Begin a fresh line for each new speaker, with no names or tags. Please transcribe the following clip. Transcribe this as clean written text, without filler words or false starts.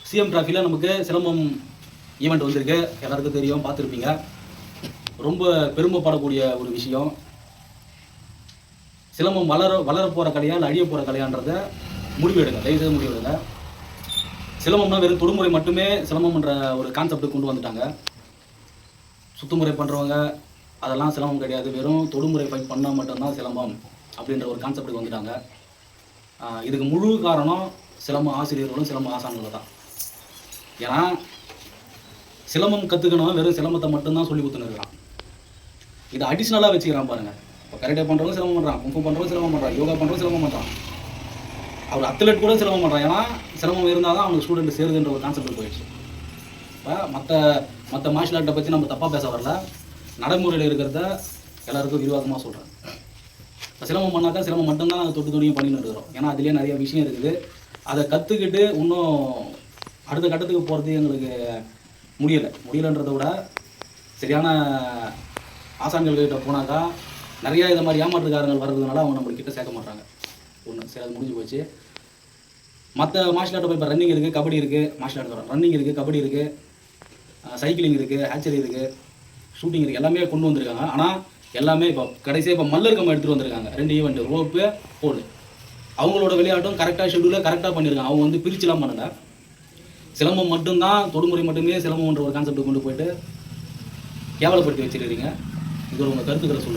CM டிராஃபியில் நமக்கு silambam event வந்திருக்கு, எல்லாருக்கும் தெரியும், பார்த்துருப்பீங்க. ரொம்ப பெருமைப்படக்கூடிய ஒரு விஷயம். சிலம்பம் வளர போகிற கலையா இல்லை அழிய போகிற கலையான்றதை முடிவு எடுங்க, தயவுசெய்து முடிவு எடுங்க. சிலம்பம்னா வெறும் தொடுமுறை மட்டுமே சிலம்பம்ன்ற ஒரு கான்செப்ட் கொண்டு வந்துட்டாங்க. சுத்துமுறை பண்ணுறவங்க அதெல்லாம் சிலம்பம் கிடையாது, வெறும் தொடுமுறை ஃபைட் பண்ணால் மட்டும்தான் சிலம்பம் அப்படின்ற ஒரு கான்செப்டுக்கு வந்துட்டாங்க. இதுக்கு முழு காரணம் சிலம்ப ஆசிரியர்களும் சிலம்ப ஆசான்களும் தான். ஏன்னா சிலம்பம் கற்றுக்கணும் வெறும் சிலம்பத்தை மட்டும்தான் சொல்லி கொடுத்துன்னு இருக்கான். இதை அடிஷ்னலாக வச்சுக்கிறான் பாருங்கள். இப்போ கரெக்டாக பண்ணுறவங்க சிலம்பம் பண்ணுறான், குங்ஃபூ பண்ணுறவங்க சிலம்பம் பண்ணுறான், யோகா பண்ணுறவங்க சிலம்பம் பண்ணுறான், அவர் அத்லெட் கூட சிலம்பம் பண்ணுறான். ஏன்னா சிலம்பம் இருந்தால் தான் அவனுக்கு ஸ்டூடெண்ட் சேருதுன்ற ஒரு கான்செப்ட் போயிடுச்சு. இப்போ மற்ற மார்ஷியல் ஆர்ட்டை பற்றி நம்ம தப்பாக பேச வரல, நடைமுறையில் இருக்கிறத எல்லாருக்கும் விரிவாக்கமாக சொல்கிறேன். இப்போ சிலம்பம் பண்ணாக்கா சிலம்பம் மட்டும்தான் நாங்கள் தொட்டு துணியும் பண்ணின்னு இருக்கிறோம். ஏன்னா அதுலேயே நிறைய விஷயம் இருக்குது. அதை கற்றுக்கிட்டு இன்னும் அடுத்த கட்டத்துக்கு போகிறது எங்களுக்கு முடியலைன்றதை விட சரியான ஆசான்கள்கிட்ட போனாக்கா நிறையா இதை மாதிரி ஏமாற்றுக்காரங்கள் வர்றதுனால அவங்க நம்மளுக்கிட்ட சேர்க்க மாட்டாங்க. ஒன்று சரி, அது முடிஞ்சு போச்சு. மற்ற மார்ஷியல் ஆர்ட்டை போய் இப்போ ரன்னிங் இருக்குது, கபடி இருக்குது, மார்ஷியல் ஆர்ட் வரும், ரன்னிங் இருக்குது, கபடி இருக்குது, சைக்கிளிங் இருக்குது, ஹேச்சரி இருக்குது, ஷூட்டிங் இருக்குது, எல்லாமே கொண்டு வந்திருக்காங்க. ஆனால் எல்லாமே இப்போ கடைசியாக இப்போ மல்லர்கம் எடுத்துகிட்டு வந்திருக்காங்க. 2 ஈவெண்ட்டு, ரோப்பு, போல். அவங்களோட விளையாட்டும் கரெக்டாக ஷெடியூலில் கரெக்டாக பண்ணியிருக்காங்க. அவங்க வந்து பிரிச்சுலாம் பண்ணல. சிலம்பம் மட்டும்தான் தொடுமுறை மட்டுமே சிலம்பம்ன்ற ஒரு கான்செப்ட் கொண்டு போயிட்டு கேவலப்படுத்தி வச்சுருக்கீங்க. இது உங்கள் கருத்துக்களை சொல்லுங்கள்.